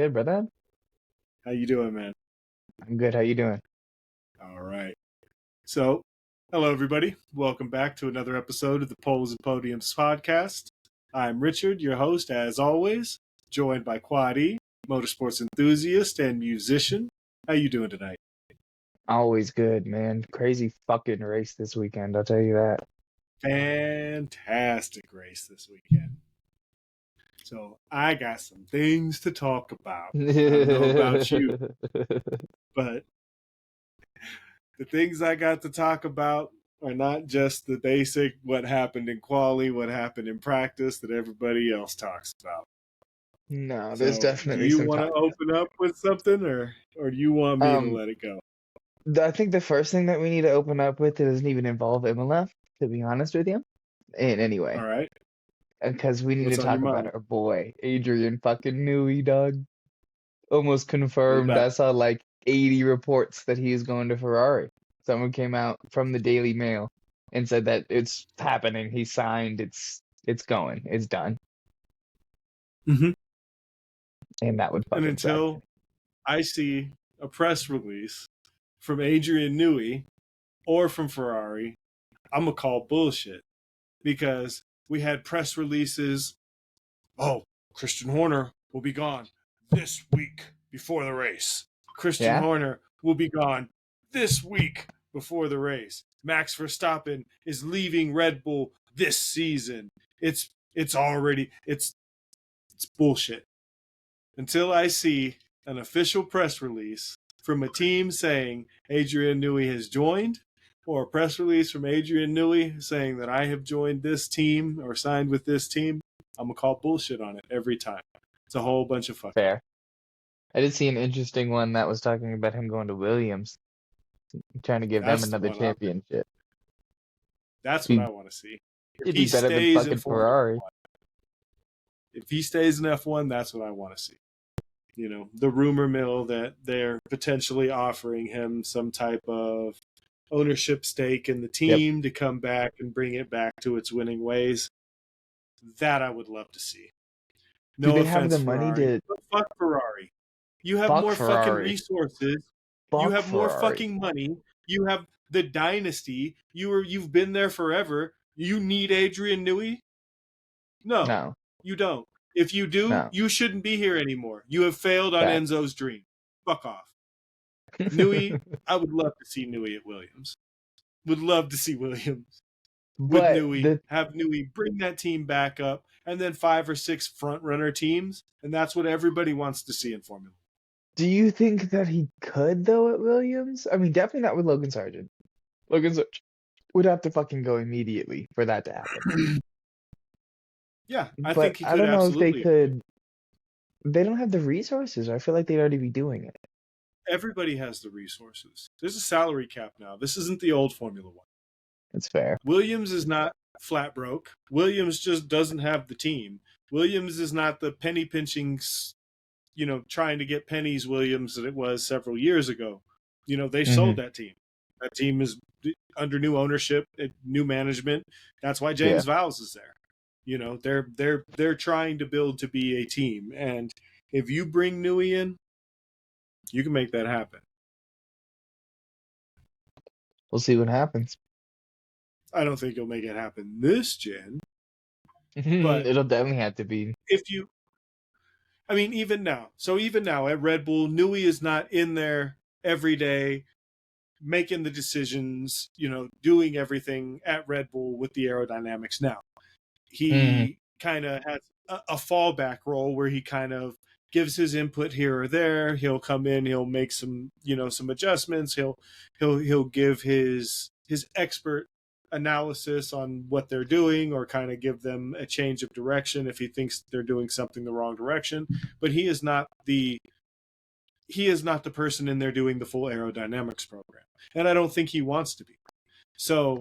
good, brother. How you doing, man? I'm good. How you doing? All right. So, hello, everybody. Welcome back to another episode of the Poles and Podiums podcast. I'm Richard, your host, as always, joined by Quad E, motorsports enthusiast and musician. How you doing tonight? Always good, man. Crazy fucking race this weekend, I'll tell you that. Fantastic race this weekend. So, I got some things to talk about. I don't know about you, but the things I got to talk about are not just the basic what happened in quali, what happened in practice that everybody else talks about. No, there's So, do definitely you some want to time. open up with something, or do you want me to Um, let it go? I think the first thing that we need to open up with doesn't even involve Imola, to be honest with you. In any All way, right. because we need to What's on your talk about mind? our boy, Adrian fucking Newey, dog. Almost What confirmed. about I it? saw like 80 reports that he is going to Ferrari. Someone came out from the Daily Mail and said that it's happening. He signed. It's going. It's done. Mm-hmm. And that would And fucking suck. until I see a press release from Adrian Newey or from Ferrari, I'm going to call bullshit because we had press releases. Oh, Christian Horner will be gone this week before the race. Christian Yeah? Horner will be gone this week before the race. Max Verstappen is leaving Red Bull this season. It's already it's bullshit. Until I see an official press release from a team saying Adrian Newey has joined, or a press release from Adrian Newey saying that I have joined this team or signed with this team, I'm going to call bullshit on it every time. It's a whole bunch of fucking. Fair. I did see an interesting one that was talking about him going to Williams, trying to give them That's the another one. championship. That's what Be, I want to see. If it'd be he better than stays in fucking Formula Ferrari. One, if he stays in F1, that's what I want to see. You know, the rumor mill that they're potentially offering him some type of ownership stake in the Yep. team to come back and bring it back to its winning ways. That I would love to see. Do No they have offense, the money Ferrari, to but fuck Ferrari. You have fuck more fucking Ferrari? resources. You Fuck have more Ferrari. fucking money. You have the dynasty. You've been there forever. You need Adrian Newey? No, No, you don't. If you do, no. you shouldn't be here anymore. You have failed on Facts. Enzo's dream. Fuck off. Newey, I would love to see Newey at Williams. Would love to see Williams with But Newey. Have Newey bring that team back up, and then 5 or 6 front runner teams, and that's what everybody wants to see in Formula 1. do you think that he could though at Williams? I mean, definitely not with Logan Sargent. Logan Sargent would have to fucking go immediately for that to happen. Yeah, I But think he I could don't know if they absolutely. could. They don't have the resources. I feel like they'd already be doing it. Everybody has the resources. There's a salary cap now. This isn't the old Formula 1. That's fair. Williams is not flat broke. Williams just doesn't have the team. Williams is not the penny pinching, trying to get pennies Williams that it was several years ago. They sold that team. That team is under new ownership, new management. That's why James Vowles is there. They're trying to build to be a team, and if you bring Newey in, you can make that happen. We'll see what happens. I don't think you'll make it happen this gen, but it'll definitely have to be. Even now. So even now at Red Bull, Newey is not in there every day making the decisions, doing everything at Red Bull with the aerodynamics now. He kind of has a fallback role where he kind of gives his input here or there. He'll come in, he'll make some adjustments. He'll give his expert analysis on what they're doing, or kind of give them a change of direction if he thinks they're doing something the wrong direction. But he is not the person in there doing the full aerodynamics program, and I don't think he wants to be. So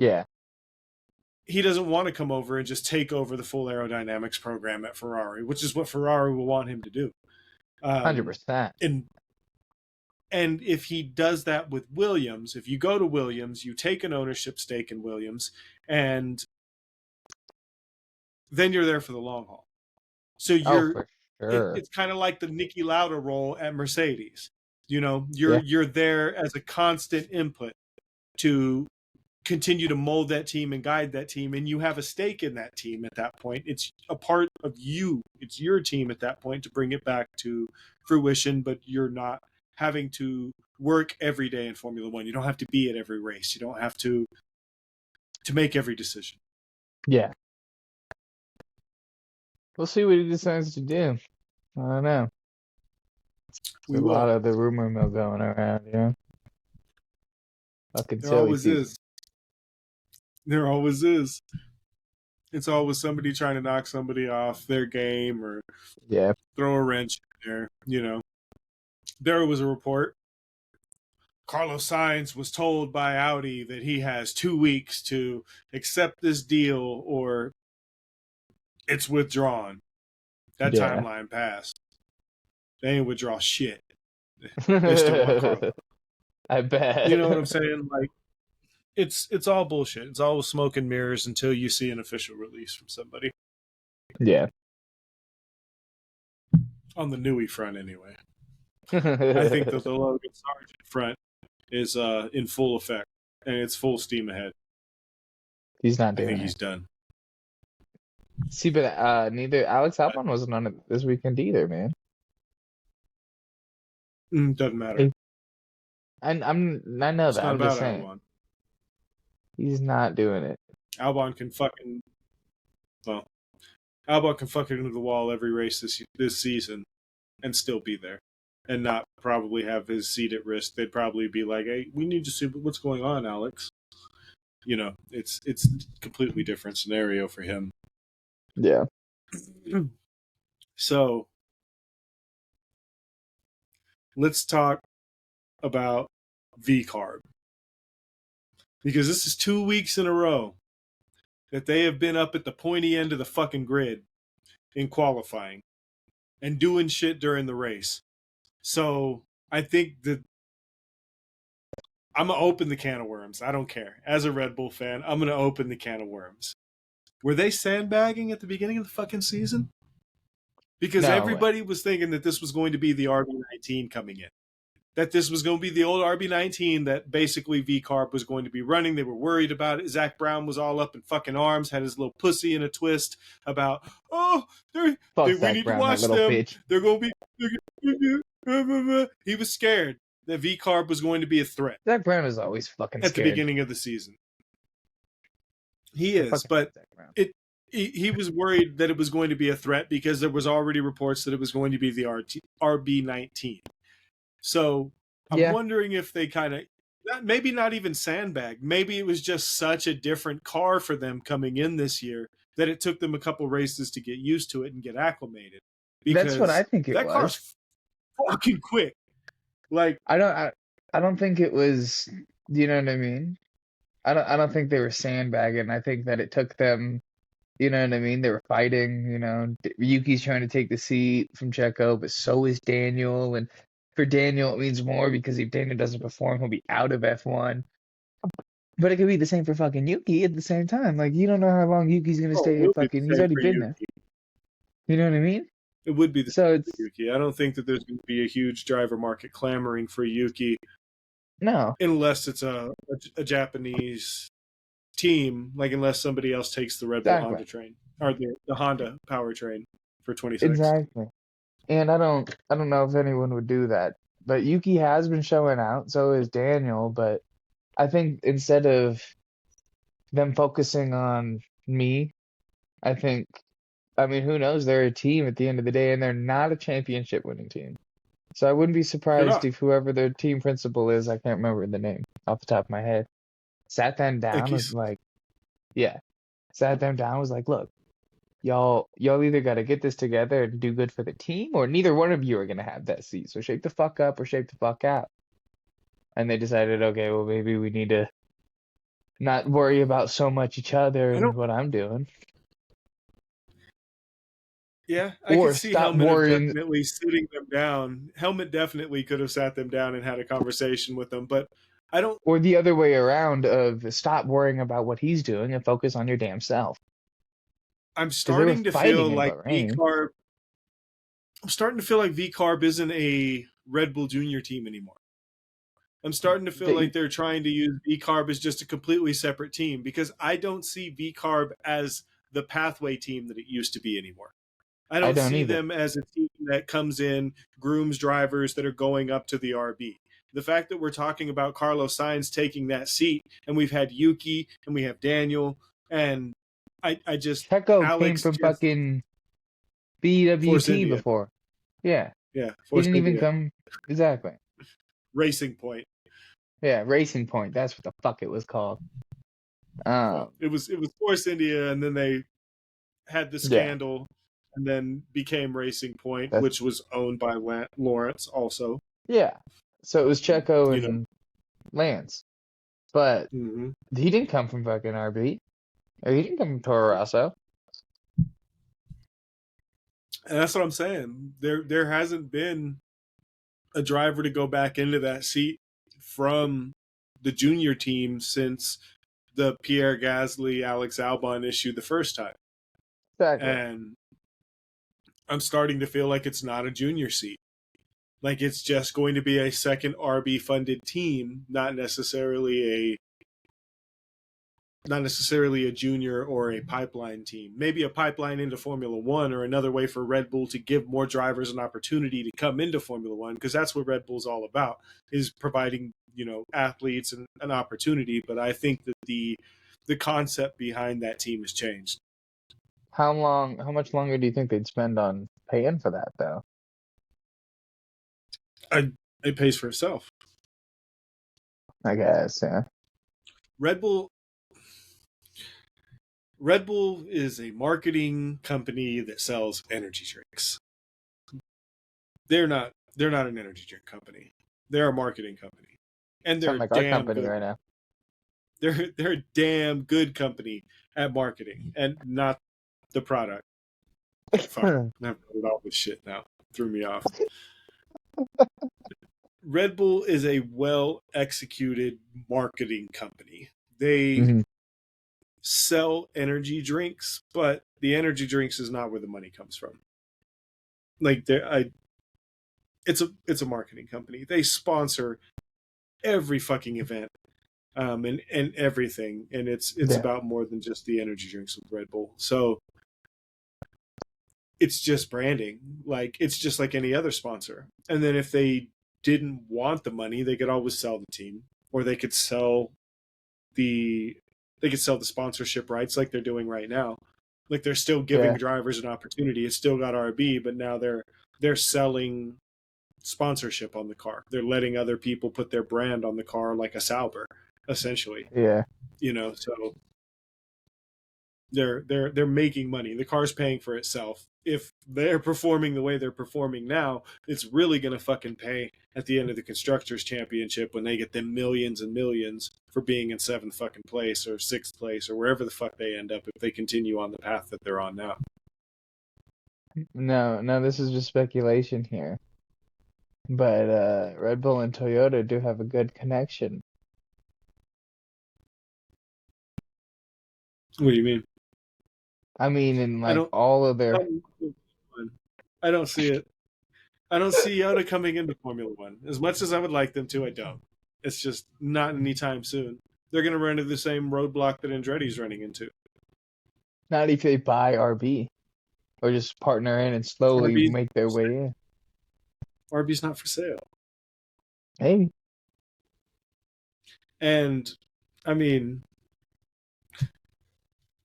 he doesn't want to come over and just take over the full aerodynamics program at Ferrari, which is what Ferrari will want him to do. 100%. And if he does that with Williams, if you go to Williams, you take an ownership stake in Williams, and then you're there for the long haul. So Sure. it's kind of like the Niki Lauda role at Mercedes. You're Yeah. you're there as a constant input to continue to mold that team and guide that team, and you have a stake in that team at that point. It's a part of you. It's your team at that point to bring it back to fruition, but you're not having to work every day in Formula One. You don't have to be at every race. You don't have to make every decision. Yeah. We'll see what he decides to do. I don't know. There's a lot of the rumor mill going around, you know? Fucking There silly always people. is. There always is. It's always somebody trying to knock somebody off their game or throw a wrench in there. There was a report. Carlos Sainz was told by Audi that he has 2 weeks to accept this deal or it's withdrawn. That timeline passed. They ain't withdraw shit. They still want Carlos. I bet. You know what I'm saying? Like, it's all bullshit. It's all smoke and mirrors until you see an official release from somebody. Yeah. On the Newey front, anyway. I think that the Logan Sargent front is in full effect, and it's full steam ahead. He's not doing I think he's done. See, but neither Alex Albon wasn't on it this weekend either, man. Doesn't matter. I know It's that. not I'm just about saying. Albon. He's not doing it. Albon can fucking into the wall every race this season and still be there and not probably have his seat at risk. They'd probably be like, hey, we need to see what's going on, Alex. It's a completely different scenario for him. Yeah. So let's talk about VCARB. Because this is 2 weeks in a row that they have been up at the pointy end of the fucking grid in qualifying and doing shit during the race. So I think that I'm going to open the can of worms. I don't care. As a Red Bull fan, I'm going to open the can of worms. Were they sandbagging at the beginning of the fucking season? Because everybody was thinking that this was going to be the RB19 coming in. That this was going to be the old RB19 that basically VCARB was going to be running. They were worried about it. Zach Brown was all up in fucking arms, had his little pussy in a twist about, we need to watch them. Bitch. They're going to be... He was scared that VCARB was going to be a threat. Zach Brown is always fucking scared. At the beginning of the season. He is, but he was worried that it was going to be a threat because there was already reports that it was going to be the RB19. So I'm wondering if they kind of, maybe not even sandbag. Maybe it was just such a different car for them coming in this year that it took them a couple races to get used to it and get acclimated. Because that's what I think it was. That car's fucking quick. Like I don't think it was. You know what I mean? I don't think they were sandbagging. I think that it took them. You know what I mean? They were fighting. Yuki's trying to take the seat from Checo, but so is Daniel. And for Daniel, it means more because if Daniel doesn't perform, he'll be out of F1. But it could be the same for fucking Yuki at the same time. Like, you don't know how long Yuki's going to stay at fucking... He's already been there. You know what I mean? It would be the same for Yuki. I don't think that there's going to be a huge driver market clamoring for Yuki. No. Unless it's a Japanese team, like unless somebody else takes the Red Bull Honda train. Or the Honda powertrain for 26. Exactly. And I don't know if anyone would do that. But Yuki has been showing out, so is Daniel. But I think instead of them focusing on me, I mean, who knows? They're a team at the end of the day, and they're not a championship winning team. So I wouldn't be surprised if whoever their team principal is, I can't remember the name off the top of my head, sat them down was like, look, y'all either got to get this together and do good for the team, or neither one of you are going to have that seat. So shape the fuck up or shape the fuck out. And they decided, okay, well, maybe we need to not worry about so much each other and what I'm doing. Yeah, I can see Helmut definitely sitting them down. Helmut definitely could have sat them down and had a conversation with them, but I don't... Or the other way around of stop worrying about what he's doing and focus on your damn self. I'm starting to feel like VCARB... I'm starting to feel like VCARB isn't a Red Bull Junior team anymore. I'm starting to feel like they're trying to use VCARB as just a completely separate team, because I don't see VCARB as the pathway team that it used to be anymore. I I don't don't see either. them as a team that comes in, grooms drivers that are going up to the RB. The fact that we're talking about Carlos Sainz taking that seat, and we've had Yuki and we have Daniel, and I just, Checo came Alex from just, fucking Force BWT India. before. Yeah, Yeah, he Force didn't even India. come. Exactly. Racing Point. Yeah, Racing Point. That's what the fuck it was called. Well, Um, it was Force India, and then they had the yeah, scandal, and then became Racing Point, that's which was owned by Lawrence also. yeah. So it was Checo You know, and Lance, but mm-hmm. he didn't come from fucking RB, or he didn't come from Toro Rosso. And that's what I'm saying. There hasn't been a driver to go back into that seat from the junior team since the Pierre Gasly Alex Albon issue the first time. Exactly. And I'm starting to feel like it's not a junior seat. Like it's just going to be a second RB funded team, not necessarily a junior or a pipeline team. Maybe a pipeline into Formula One, or another way for Red Bull to give more drivers an opportunity to come into Formula One, because that's what Red Bull's all about, is providing, athletes an opportunity. But I think that the concept behind that team has changed. How much longer do you think they'd spend on paying for that though? It pays for itself. I guess, yeah. Red Bull Red Bull is a marketing company that sells energy drinks. They're not an energy drink company. They're a marketing company. And they're Sound a like our damn company good. right now. They're a damn good company at marketing, and not the product. Fuck. I'm put all this shit now. Threw me off. Red Bull is a well executed marketing company. They hmm sell energy drinks, but the energy drinks is not where the money comes from. Like it's a marketing company. They sponsor every fucking event, and everything, and it's Yeah, about more than just the energy drinks with Red Bull. So it's just branding. Like it's just like any other sponsor. And then if they didn't want the money, they could always sell the team, or the they could sell the sponsorship rights like they're doing right now. Like they're still giving yeah, drivers an opportunity. It's still got RB, but now they're selling sponsorship on the car. They're letting other people put their brand on the car, like a Sauber, essentially. yeah. So they're making money. The car's paying for itself. If they're performing the way they're performing now, it's really gonna fucking pay at the end of the constructors championship, when they get them millions and millions for being in seventh fucking place or sixth place or wherever the fuck they end up, if they continue on the path that they're on now. No, no, this is just speculation here. But Red Bull and Toyota do have a good connection. What do you mean? I mean, in I like don't. all of their I don't see it. I don't see Yoda coming into Formula One. As much as I would like them to, I don't. It's just not anytime soon. They're going to run into the same roadblock that Andretti's running into. not if they buy RB or just partner in and slowly RB's make their way in. RB's not for sale. Maybe. And I mean,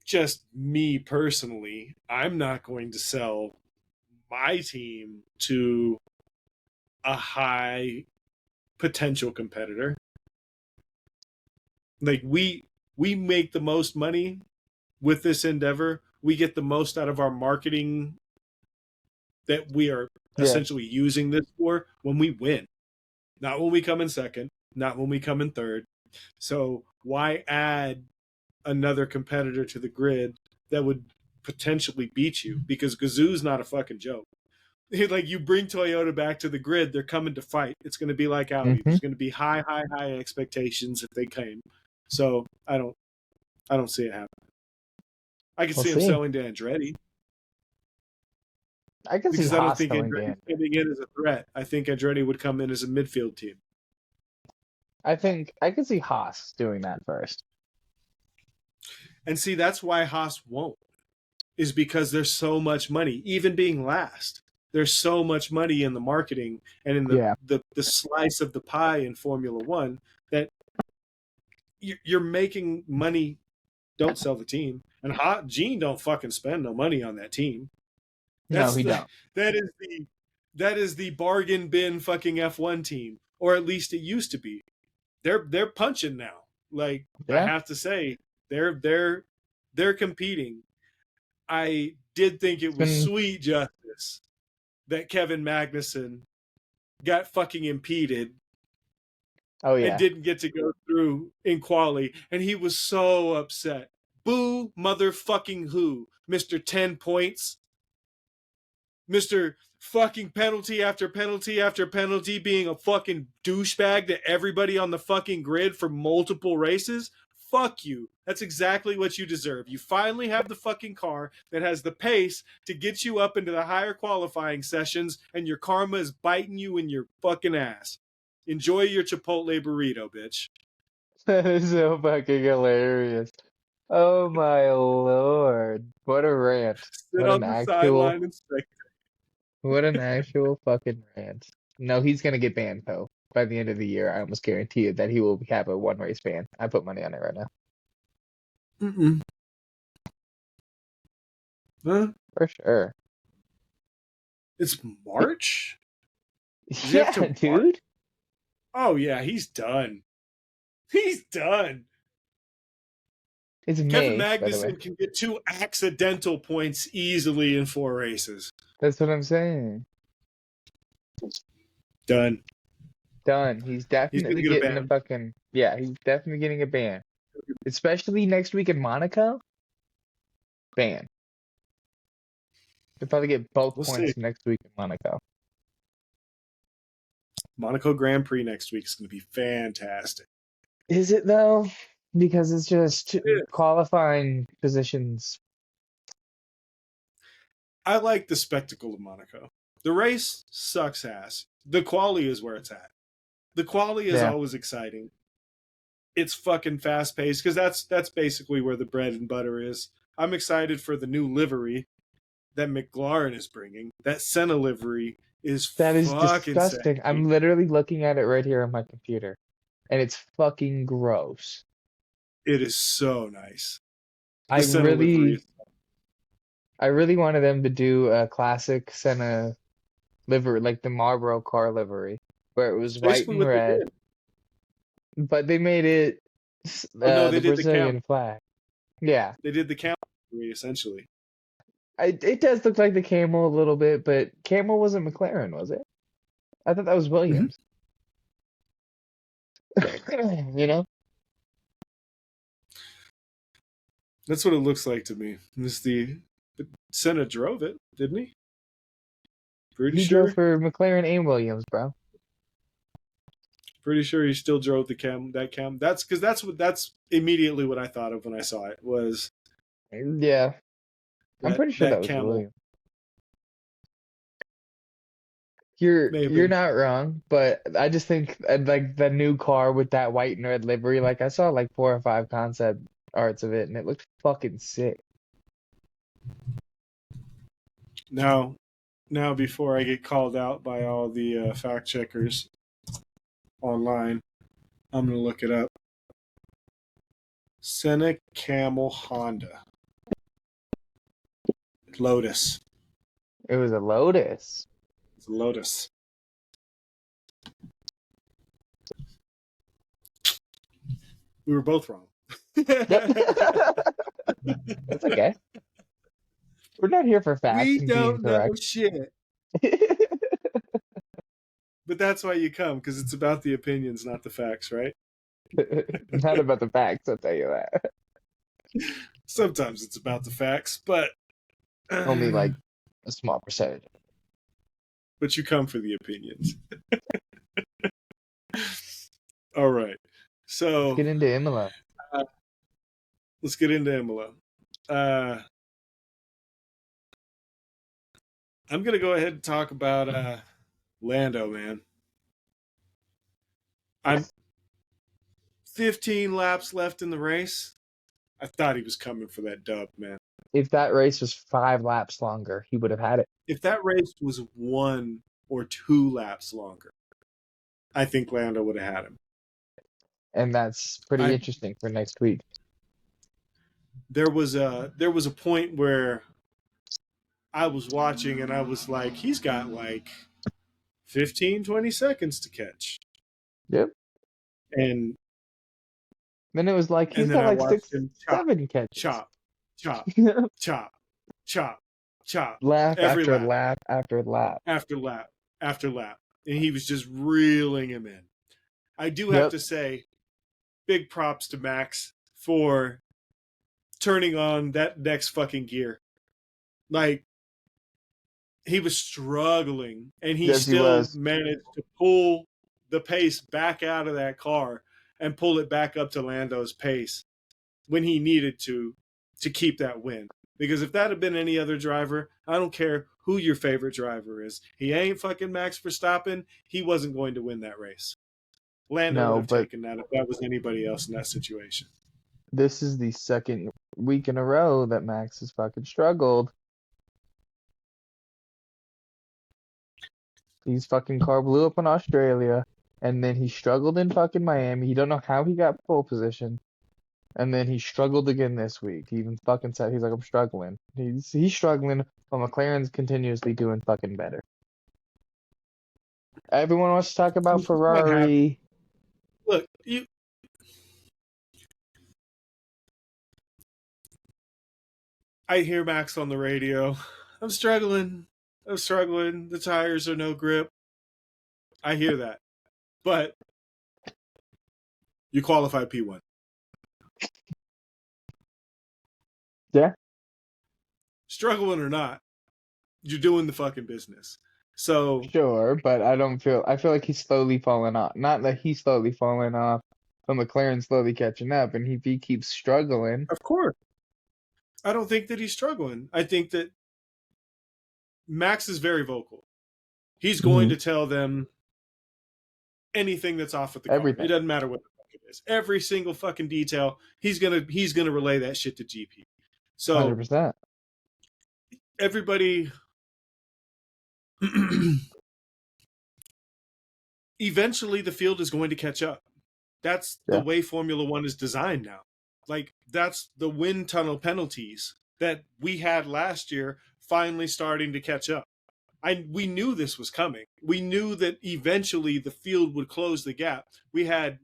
just me personally, I'm not going to sell my team to a high potential competitor. Like we make the most money with this endeavor. We get the most out of our marketing that we are Yeah. essentially using this for when we win, not when we come in second, not when we come in third. So why add another competitor to the grid that would potentially beat you? Because Gazoo's not a fucking joke. Like you bring Toyota back to the grid, they're coming to fight. It's going to be like Audi. hmm There's going to be high expectations if they came. So I don't see it happening. I can We'll see him see. selling to Andretti. I can see because I don't Haas think going Andretti Ban. coming in as a threat. I think Andretti would come in as a midfield team. I think I can see Haas doing that first. And see, that's why Haas won't, is because there's so much money, even being last. There's so much money in the marketing and in Yeah. the slice of the pie in Formula One that you're making money. Don't sell the team. And Gene don't fucking spend no money on that team. No, That's he don't. that is the that is the bargain bin fucking F1 team, or at least it used to be. They're punching now. Like I Yeah. have to say, they're competing. I did think it It's was been. sweet justice that Kevin Magnussen got fucking impeded Oh and yeah. didn't get to go through in quali, and he was so upset. Boo motherfucking who, Mister 10 points, Mister fucking penalty after penalty after penalty, being a fucking douchebag to everybody on the fucking grid for multiple races. Fuck you. That's exactly what you deserve. You finally have the fucking car that has the pace to get you up into the higher qualifying sessions, and your karma is biting you in your fucking ass. Enjoy your Chipotle burrito, bitch. That is so fucking hilarious. Oh my lord. What a rant. Sit on the sideline and spectate. What an actual fucking rant. No, he's gonna get banned though. By the end of the year, I almost guarantee you that he will have a one race ban. I put money on it right now. Mm-mm. Huh? For sure. It's March? Is it up Yeah, to March? dude. Oh, yeah, he's done. He's done. It's Kevin May, by the way. Magnussen can get 2 accidental points easily in 4 races. That's what I'm saying. Done. Done. He's He's going to definitely get a getting a ban. fucking yeah, he's definitely getting a ban. Especially next week in Monaco. Ban. He'll probably get both We'll see. points next week in Monaco. Monaco Grand Prix next week is going to be fantastic. Is it though? Because it's just It is. qualifying positions. I like the spectacle of Monaco. The race sucks ass. The quali is where it's at. The quali is Yeah. always exciting. It's fucking fast paced because that's basically where the bread and butter is. I'm excited for the new livery that McLaren is bringing. That Senna livery is That is fucking disgusting. sexy. I'm literally looking at it right here on my computer. And it's fucking gross. It is so nice. I The Senna livery really is I really wanted them to do a classic Senna livery, like the Marlboro car livery, where it was white basically and what they red, did. but they made it Oh no, they the did the camel. Brazilian flag. Yeah, They did the camel livery essentially. it does look like the camel a little bit, but camel wasn't McLaren, was it? I thought that was Mm-hmm. Williams. You know? That's what it looks like to me. But Senna drove it, didn't he? Pretty He drove sure. for McLaren and Williams, bro. Pretty sure he still drove the cam. That cam. That's because that's immediately what I thought of when I saw it was Yeah, I'm pretty sure that that was camel. Williams. You're Maybe. not wrong, but I just think like the new car with that white and red livery, like I saw like 4 or 5 concept arts of it, and it looked fucking sick. Now, before I get called out by all the fact checkers online, I'm gonna look it up. Senna Camel Honda Lotus. It was a Lotus. It's a Lotus. We were both wrong. Yep. That's okay. We're not here for facts We and being don't know correct. shit. But that's why you come, because it's about the opinions, not the facts, right? Not about the facts, I'll tell you that. Sometimes it's about the facts, but Only like a small percentage. but you come for the opinions. All right. So Let's get into Imola. let's get into Imola. I'm gonna go ahead and talk about Lando, man. I'm 15 laps left in the race. I thought he was coming for that dub, man. If that race was 5 laps longer, he would have had it. If that race was 1 or 2 laps longer, I think Lando would have had him. And that's pretty I interesting for next week. there was a point where I was watching and I was like, he's got like 15, 20 seconds to catch. Yep. And Then it was like he's and then got I like watched six, him seven catches. chop, chop, chop, chop, chop, Lap every after lap, lap after lap. after lap, after lap. And he was just reeling him in. I do have Yep. to say, big props to Max for turning on that next fucking gear. Like, he was struggling and he Yes, he still was. managed to pull the pace back out of that car and pull it back up to Lando's pace when he needed to keep that win. Because if that had been any other driver, I don't care who your favorite driver is. He ain't fucking Max Verstappen. He wasn't going to win that race. Lando would No, have but taken that if that was anybody else in that situation. this is the second week in a row that Max has fucking struggled. His fucking car blew up in Australia, and then he struggled in fucking Miami. He don't know how he got pole position, and then he struggled again this week. He even fucking said he's like, I'm struggling. He's struggling while McLaren's continuously doing fucking better. Everyone wants to talk about What happened? Ferrari. Look, I hear Max on the radio. I'm struggling. I'm struggling. The tires are no grip. I hear that. But you qualified P1. Yeah, Struggling or not, you're doing the fucking business. So, sure, but I feel like he's slowly falling off. Not that he's slowly falling off, but McLaren's slowly catching up, and if he keeps struggling, of course, I don't think that he's struggling. I think that Max is very vocal. He's going to tell them anything that's off with the car. It everything, doesn't matter what the fuck it is. Every single fucking detail, he's gonna relay that shit to GP. So 100%. everybody eventually the field is going to catch up. That's the Yeah. way Formula One is designed now. Like, that's the wind tunnel penalties that we had last year finally starting to catch up. We knew this was coming. We knew that eventually the field would close the gap. We had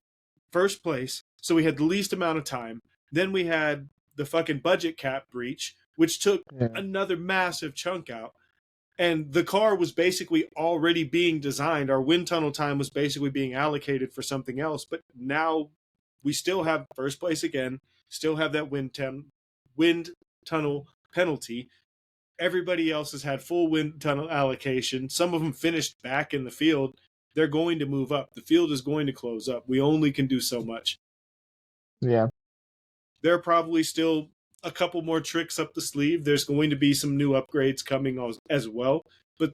first place, so we had the least amount of time. Then we had the fucking budget cap breach, which took Yeah. another massive chunk out. And the car was basically already being designed. Our wind tunnel time was basically being allocated for something else. But now we still have first place again, still have that wind tunnel penalty. Everybody else has had full wind tunnel allocation. Some of them finished back in the field. They're going to move up. The field is going to close up. We only can do so much. Yeah. There are probably still a couple more tricks up the sleeve. There's going to be some new upgrades coming as well. But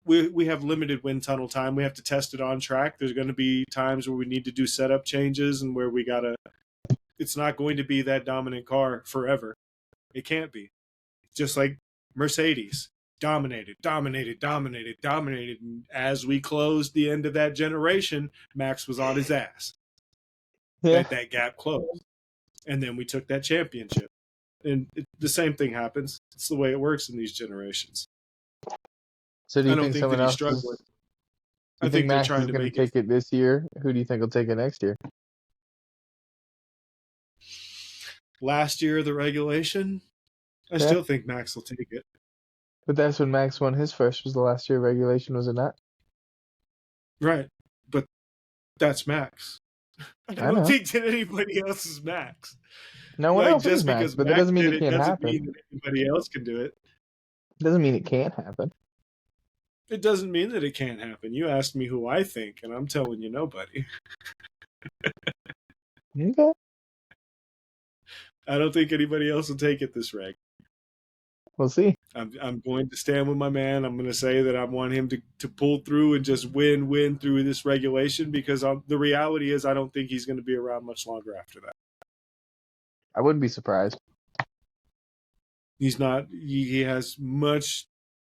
we have limited wind tunnel time. We have to test it on track. There's going to be times where we need to do setup changes and where we got to... It's not going to be that dominant car forever. It can't be. Just like Mercedes. Dominated. And as we closed the end of that generation, Max was on his ass. Yeah. That gap closed. And then we took that championship. And the same thing happens. It's the way it works in these generations. So do I you don't think think someone that he's else is, struggling. you I think think they're Max trying is to going to make it. take it this year? Who do you think will take it next year? Last year, the regulation, I Yeah. still think Max will take it. But that's when Max won his first, was the last year of regulation, was it not? Right. But that's Max. I I don't know. think that anybody else is Max. No one Like, else is just Max, because but that Max doesn't mean did it it can't doesn't happen. mean that anybody else can do it. Doesn't mean it can't happen. It doesn't mean that it can't happen. You asked me who I think, and I'm telling you nobody. Okay. I don't think anybody else will take it this reg. We'll see. I'm going to stand with my man. I'm going to say that I want him to pull through and just win through this regulation because the reality is I don't think he's going to be around much longer after that. I wouldn't be surprised. He's not. He has much.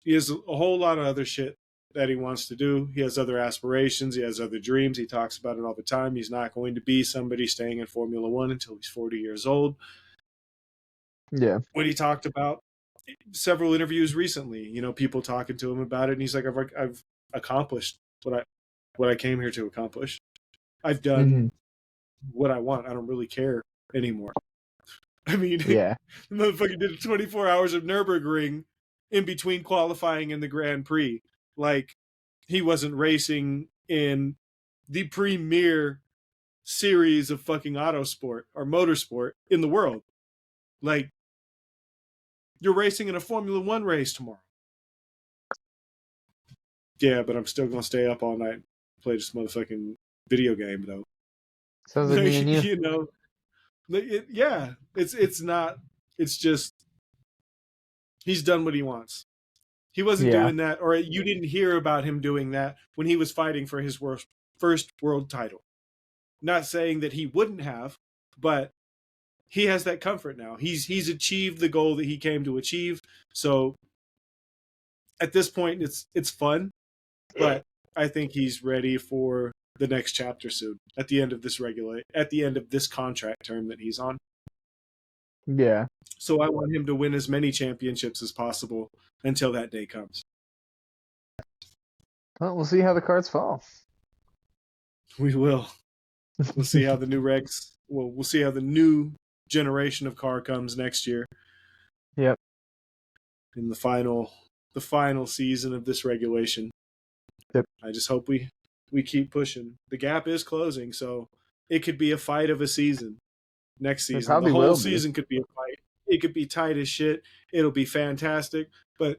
He has a whole lot of other shit that he wants to do. He has other aspirations. He has other dreams. He talks about it all the time. He's not going to be somebody staying in Formula One until he's 40 years old. Yeah. When he talked about several interviews recently, people talking to him about it, and he's like, I've accomplished what I came here to accomplish. I've done what I want. I don't really care anymore. I mean, yeah. The motherfucker did 24 hours of Nürburgring in between qualifying and the Grand Prix. Like, he wasn't racing in the premier series of fucking autosport or motorsport in the world. Like, you're racing in a Formula One race tomorrow. Yeah, but I'm still gonna stay up all night and play this motherfucking video game, though. Sounds like me and you. It's not. It's just he's done what he wants. He wasn't doing that, or you didn't hear about him doing that when he was fighting for his first world title. Not saying that he wouldn't have, but he has that comfort now. He's achieved the goal that he came to achieve. So at this point, it's fun, but I think he's ready for the next chapter soon. At the end of this contract term that he's on. Yeah. So I want him to win as many championships as possible until that day comes. Well, we'll see how the cards fall. We will. We'll see how the new regs. Well, we'll see how the new generation of car comes next year. Yep. In the final season of this regulation. Yep. I just hope we keep pushing. The gap is closing, so it could be a fight of a season next season. The whole season could be a fight. It could be tight as shit. It'll be fantastic. But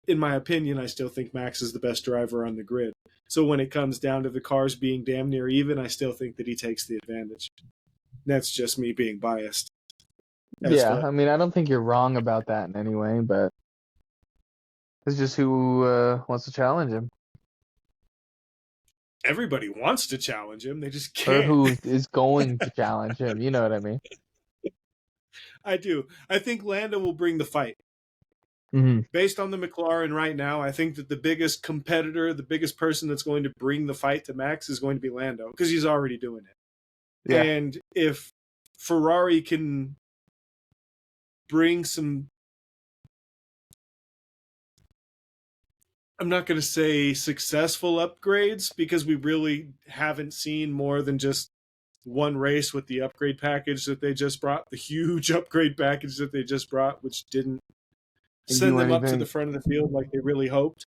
in my opinion, I still think Max is the best driver on the grid. So when it comes down to the cars being damn near even, I still think that he takes the advantage. That's just me being biased. Yeah, I mean, I don't think you're wrong about that in any way, but it's just who wants to challenge him. Everybody wants to challenge him. They just can't. Or who is going to challenge him. You know what I mean? I do. I think Lando will bring the fight. Mm-hmm. Based on the McLaren right now, I think that the biggest competitor, the biggest person that's going to bring the fight to Max is going to be Lando, because he's already doing it. Yeah. And if Ferrari can bring some, I'm not going to say successful upgrades, because we really haven't seen more than just one race with the upgrade package that they just brought, the huge upgrade package that they just brought, which didn't send them up to the front of the field like they really hoped.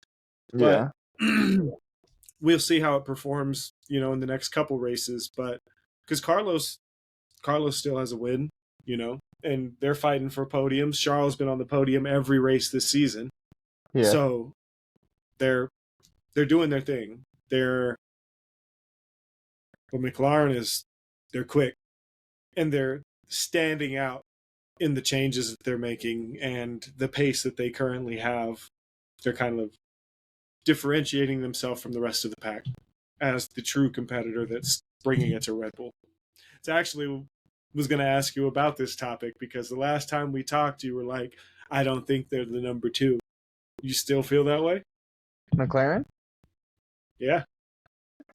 Yeah. But we'll see how it performs, in the next couple races. But because Carlos still has a win, and they're fighting for podiums. Charles been on the podium every race this season. Yeah. So they're doing their thing. But McLaren they're quick, and they're standing out in the changes that they're making and the pace that they currently have. They're kind of differentiating themselves from the rest of the pack as the true competitor that's bringing it to Red Bull. It's actually was going to ask you about this topic, because the last time we talked, you were like, I don't think they're the number 2. You still feel that way? McLaren? Yeah.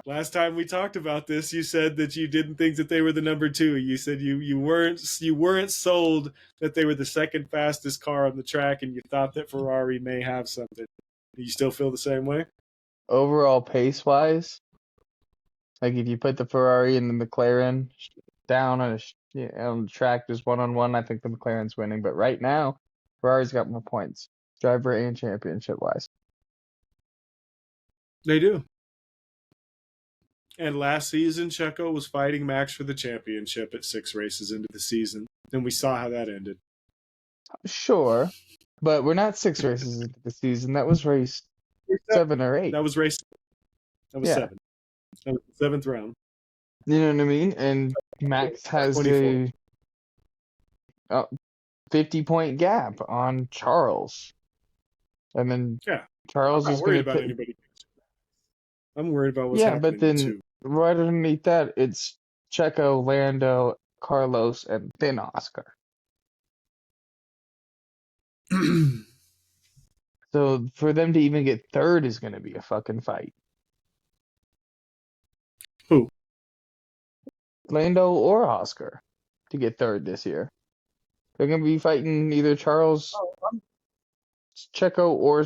Last time we talked about this, you said that you didn't think that they were the number 2. You said you weren't sold that they were the second fastest car on the track, and you thought that Ferrari may have something. Do you still feel the same way? Overall, pace-wise, like if you put the Ferrari and the McLaren down on the track, just one-on-one, I think the McLaren's winning. But right now, Ferrari's got more points, driver and championship-wise. They do. And last season, Checo was fighting Max for the championship at 6 races into the season, and we saw how that ended. Sure, but we're not 6 races into the season. That was race 7 or 8. That was 7. That was the 7th round. You know what I mean? And Max has 50-point gap on Charles. And then Yeah, I'm Charles not is worried going about to anybody. I'm worried about what's yeah, but happening with then two. right underneath that, it's Checo, Lando, Carlos, and then Oscar. So for them to even get third is going to be a fucking fight. Who? Lando or Oscar to get third this year. They're going to be fighting either Charles, Checo, or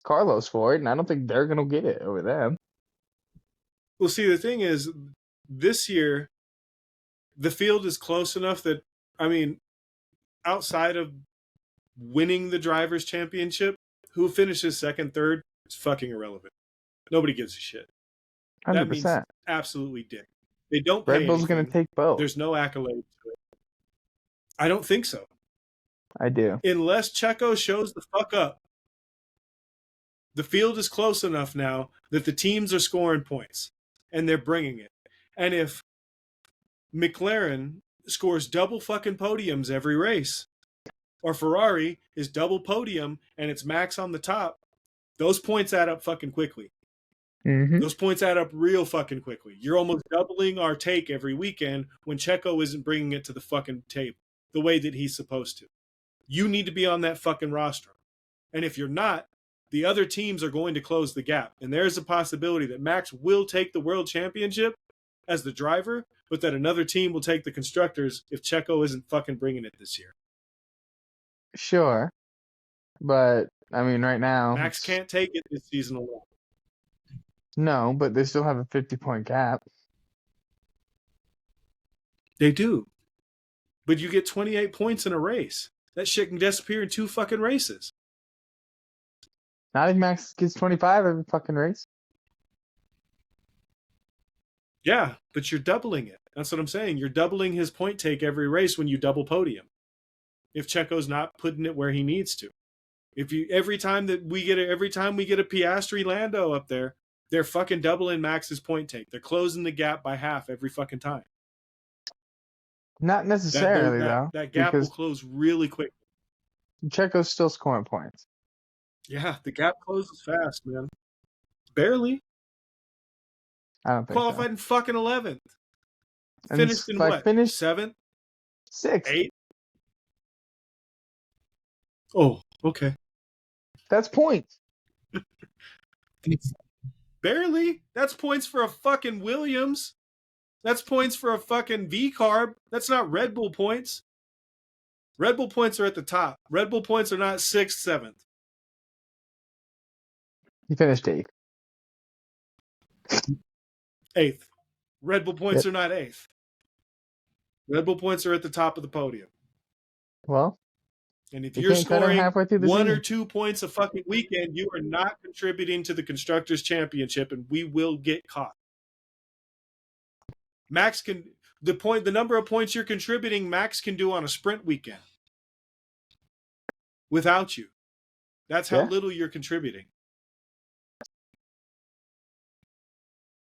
Carlos for it, and I don't think they're going to get it over them. Well, see, the thing is, this year, the field is close enough that, I mean, outside of winning the Drivers' Championship, who finishes second, third is fucking irrelevant. Nobody gives a shit. That means 100%. absolutely dick. They don't Red pay Bull's going to anything. take both. There's no accolade to it. I don't think so. I do. Unless Checo shows the fuck up, the field is close enough now that the teams are scoring points and they're bringing it. And if McLaren scores double fucking podiums every race, or Ferrari is double podium and it's Max on the top, those points add up fucking quickly. Mm-hmm. Those points add up real fucking quickly. You're almost doubling our take every weekend when Checo isn't bringing it to the fucking table the way that he's supposed to. You need to be on that fucking roster. And if you're not, the other teams are going to close the gap. And there's a possibility that Max will take the world championship as the driver, but that another team will take the constructors if Checo isn't fucking bringing it this year. Sure. But, I mean, right now... Max can't take it this season alone. No, but they still have a 50-point gap. They do. But you get 28 points in a race. That shit can disappear in 2 fucking races. Not if Max gets 25 every fucking race. Yeah, but you're doubling it. That's what I'm saying. You're doubling his point take every race when you double podium. If Checo's not putting it where he needs to. Every time we get a Piastri Lando up there, they're fucking doubling Max's point take. They're closing the gap by half every fucking time. Not necessarily, though. That gap will close really quick. Checo's still scoring points. Yeah, the gap closes fast, man. Barely. I don't think Qualified so. in fucking 11th. And Finished in what? Finished 7th? 6th. 8th? Oh, okay. That's points. Barely. That's points for a fucking Williams. That's points for a fucking VCARB. That's not Red Bull points. Red Bull points are at the top. Red Bull points are not 6th, 7th. He finished 8th. 8th. Red Bull points are not 8th. Red Bull points are at the top of the podium. Well, and if you're scoring one season. Or 2 points a fucking weekend, you are not contributing to the Constructors' Championship, and we will get caught. Max can the number of points you're contributing, Max can do on a sprint weekend without you. That's how little you're contributing.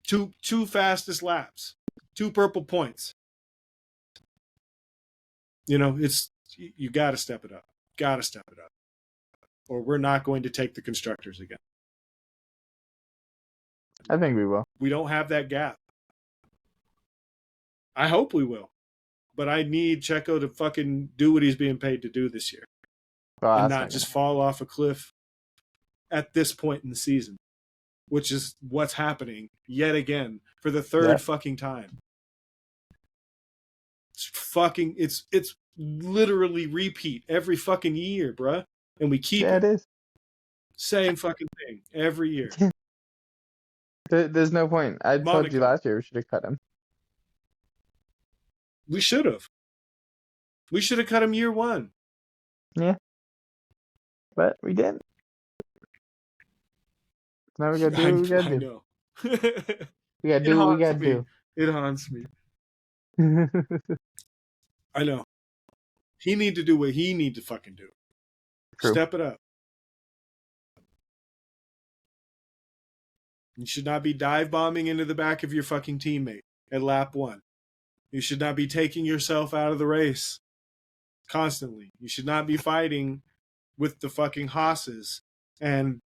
Two fastest laps, 2 purple points. You know, you got to step it up. Got to step it up, or we're not going to take the constructors again. I think we will. We don't have that gap. I hope we will, but I need Checo to fucking do what he's being paid to do this year, and not just fall off a cliff at this point in the season, which is what's happening yet again for the third fucking time. It's literally repeat every fucking year, bruh. And we keep it is. Same fucking thing every year. There's no point. I told you last year we should have cut him. We should have. We should have cut him year 1. Yeah. But we didn't. Now we gotta do what we gotta do. I know. We gotta do what we gotta do. It haunts me. I know. He need to do what he need to fucking do. True. Step it up. You should not be dive bombing into the back of your fucking teammate at lap 1. You should not be taking yourself out of the race. constantly. You should not be fighting with the fucking Haas's and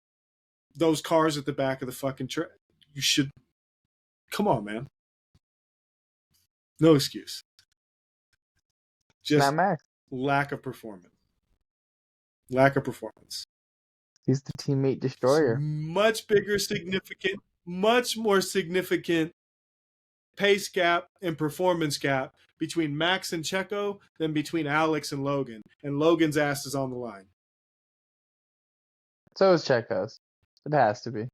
those cars at the back of the fucking track. You should. Come on, man. No excuse. Just Not Max. lack of performance. Lack of performance. He's the teammate destroyer. Much bigger, significant, much more significant pace gap and performance gap between Max and Checo than between Alex and Logan. And Logan's ass is on the line. So is Checo's. It has to be.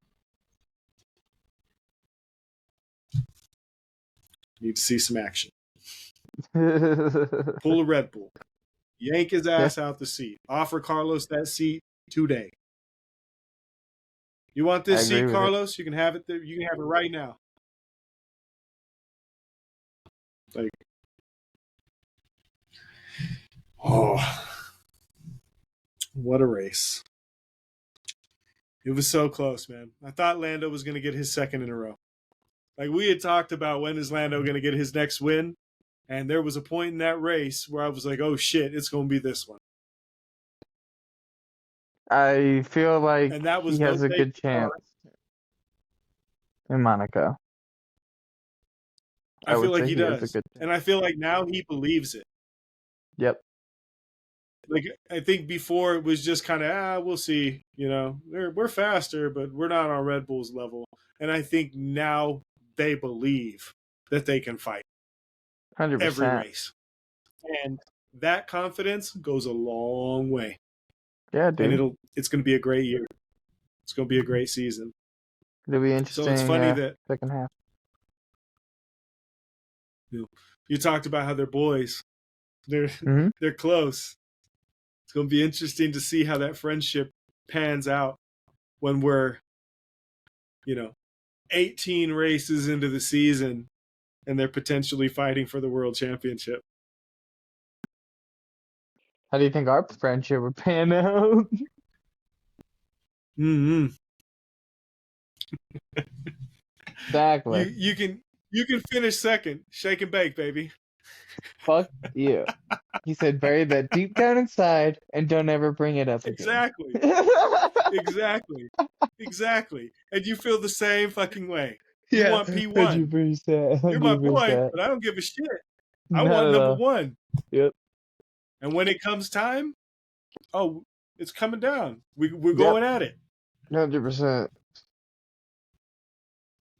Need to see some action. Pull a Red Bull. Yank his ass out the seat. Offer Carlos that seat today. You want this seat, Carlos? You can have it there. You can have it right now. Like, oh, what a race. It was so close, man. I thought Lando was going to get his second in a row. Like, we had talked about when is Lando going to get his next win, and there was a point in that race where I was like, oh shit, it's going to be this one. I feel like And that was he has a good chance in Monaco. I feel like he does. And I feel like now he believes it. Yep. Like, I think before it was just kind of, we'll see. You know, we're faster, but we're not on Red Bull's level. And I think now they believe that they can fight 100%. every race. And that confidence goes a long way. Yeah, dude. And it's going to be a great year. It's going to be a great season. It'll be interesting. So it's funny that second half. You talked about how they're boys. They're close. It's going to be interesting to see how that friendship pans out when we're, 18 races into the season and they're potentially fighting for the world championship. How do you think our friendship would pan out? Mm-hmm. Exactly. You can finish second. Shake and bake, baby. Fuck you. He said bury that deep down inside and don't ever bring it up again. Exactly. And you feel the same fucking way. You want P1. You're my boy, but I don't give a shit. I want number one. Yep. And when it comes time, it's coming down. We're going at it. 100%.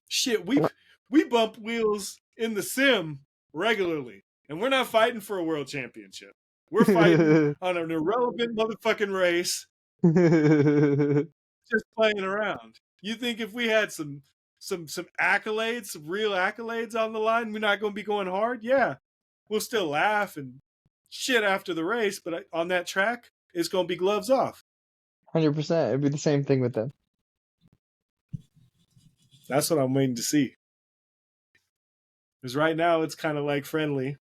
Shit, we bump wheels in the sim regularly, and we're not fighting for a world championship. We're fighting on an irrelevant motherfucking race, just playing around. You think if we had some accolades, some real accolades on the line, we're not going to be going hard? Yeah, we'll still laugh and shit after the race, but on that track, it's going to be gloves off. 100%. It'd be the same thing with them. That's what I'm waiting to see. Because right now, it's kind of like friendly.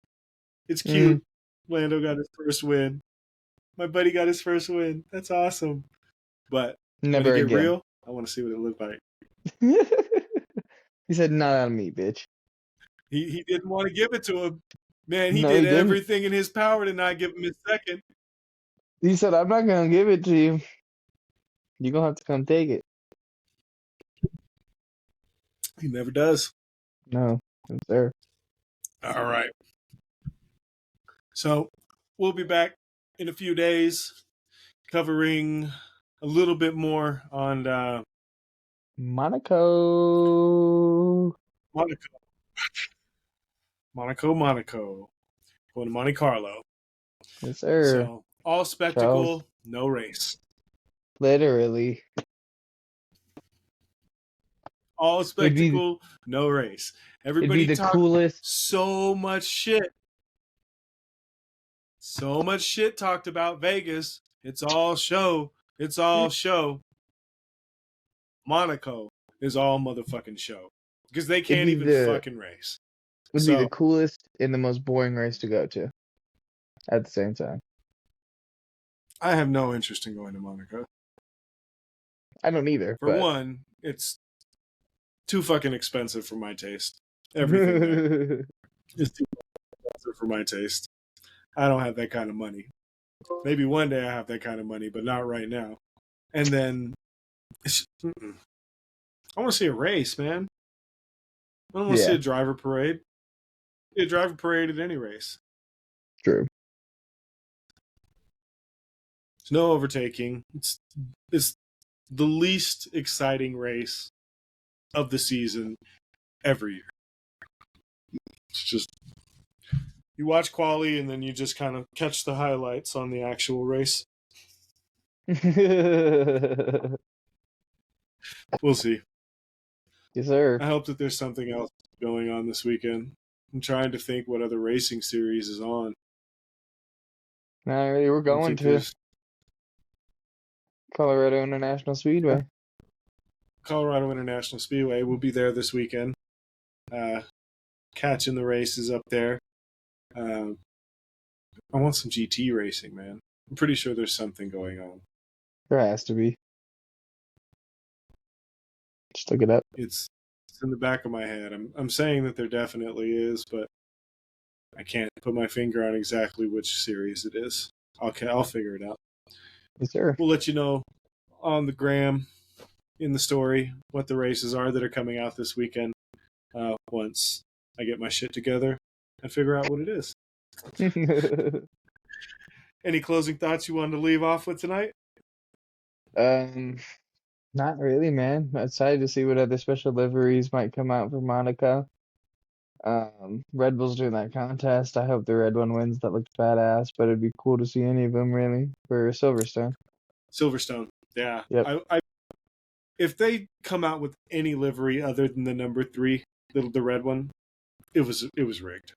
It's cute. Lando got his first win. My buddy got his first win. That's awesome. But never when it get real, I want to see what it looked like. He said, not on me, bitch. He didn't want to give it to him. Man, he did everything in his power to not give him his second. He said, I'm not going to give it to you. You're going to have to come take it. He never does. No, sir. All right. So we'll be back in a few days covering a little bit more on Monaco. Monaco. Going to Monte Carlo. Yes, sir. So all spectacle, no race. Literally. All spectacle, no race. Everybody it'd be the talked coolest. So much shit. So much shit talked about Vegas. It's all show. It's all show. Monaco is all motherfucking show. Because they can't even fucking race. It would be the coolest and the most boring race to go to at the same time. I have no interest in going to Monaco. I don't either. For one, it's too fucking expensive for my taste. Everything there is too expensive for my taste. I don't have that kind of money. Maybe one day I have that kind of money, but not right now. And then I want to see a race, man. I don't want to see Yeah, a driver parade. See a driver parade at any race. true. There's no overtaking. It's the least exciting race of the season every year. It's just you watch quali and then you just kind of catch the highlights on the actual race. We'll see. Yes, sir. I hope that there's something else going on this weekend. I'm trying to think what other racing series is on. Not really. We're I don't going think to there's Colorado International Speedway. Colorado International Speedway. We'll be there this weekend. Catching the races up there. I want some GT racing, man. I'm pretty sure there's something going on. There has to be. Just look it up. It's in the back of my head. I'm saying that there definitely is, but I can't put my finger on exactly which series it is. I'll figure it out. Yes, sir. We'll let you know on the gram in the story what the races are that are coming out this weekend once I get my shit together and figure out what it is. Any closing thoughts you wanted to leave off with tonight? Not really, man. Excited to see what other special liveries might come out for Monaco. Red Bull's doing that contest. I hope the red one wins. That looks badass, but it'd be cool to see any of them really for Silverstone. Silverstone, yeah. Yep. If they come out with any livery other than the number 3, the red one, it was rigged.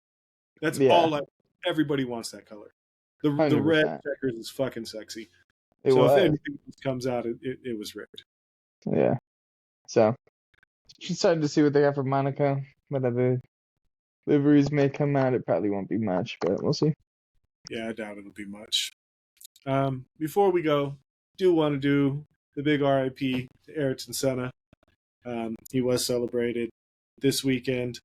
That's all. Everybody wants that color. The 100%. red checkers is fucking sexy. It so was. if anything comes out, it was rigged. Yeah. So excited to see what they got for Monaco. What other liveries may come out. It probably won't be much, but we'll see. Yeah, I doubt it'll be much. Before we go, do want to do the big RIP to Ayrton Senna. He was celebrated this weekend.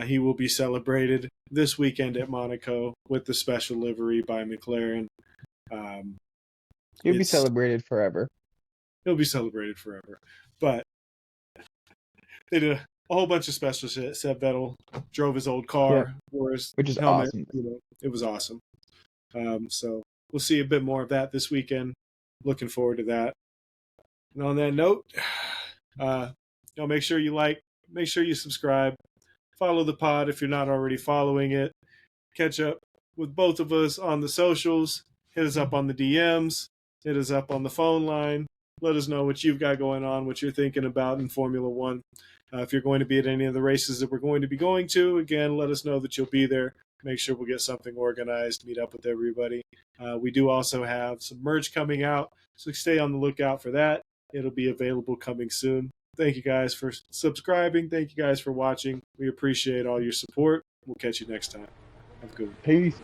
He will be celebrated this weekend at Monaco with the special livery by McLaren. He'll be celebrated forever. He'll be celebrated forever. But they did a whole bunch of special shit. Seb Vettel drove his old car, wore his which is helmet. awesome. It was awesome. So we'll see a bit more of that this weekend. Looking forward to that. And on that note, make sure you like, make sure you subscribe, follow the pod if you're not already following it. Catch up with both of us on the socials. Hit us up on the DMs. Hit us up on the phone line. Let us know what you've got going on, what you're thinking about in Formula One. If you're going to be at any of the races that we're going to be going to, again, let us know that you'll be there. Make sure we'll get something organized, meet up with everybody. We do also have some merch coming out, so stay on the lookout for that. It'll be available coming soon. Thank you guys for subscribing. Thank you guys for watching. We appreciate all your support. We'll catch you next time. Have a good one. Peace.